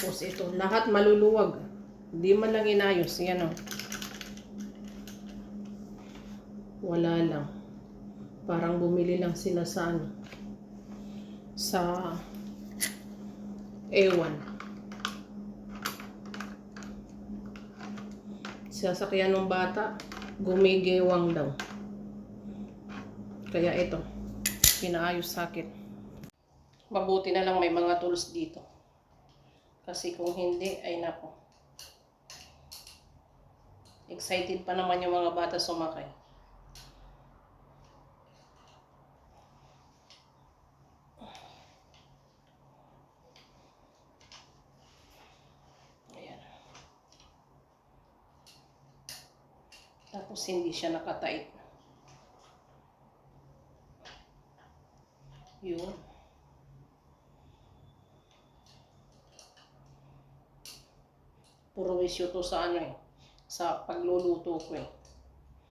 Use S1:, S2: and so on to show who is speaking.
S1: Tapos ito, lahat maluluwag. Hindi man lang inayos. Yan o. Wala lang. Parang bumili lang sila sa ano. Sa ewan. Sasakyan ng bata, gumigewang daw. Kaya ito, pinaayos sa akin. Mabuti na lang may mga tools dito. Kasi kung hindi, ay nako. Excited pa naman yung mga bata sumakay. Ayan. Tapos hindi siya nakatight. Yun. Puro issue to sa ano eh. Sa pagluluto ko eh.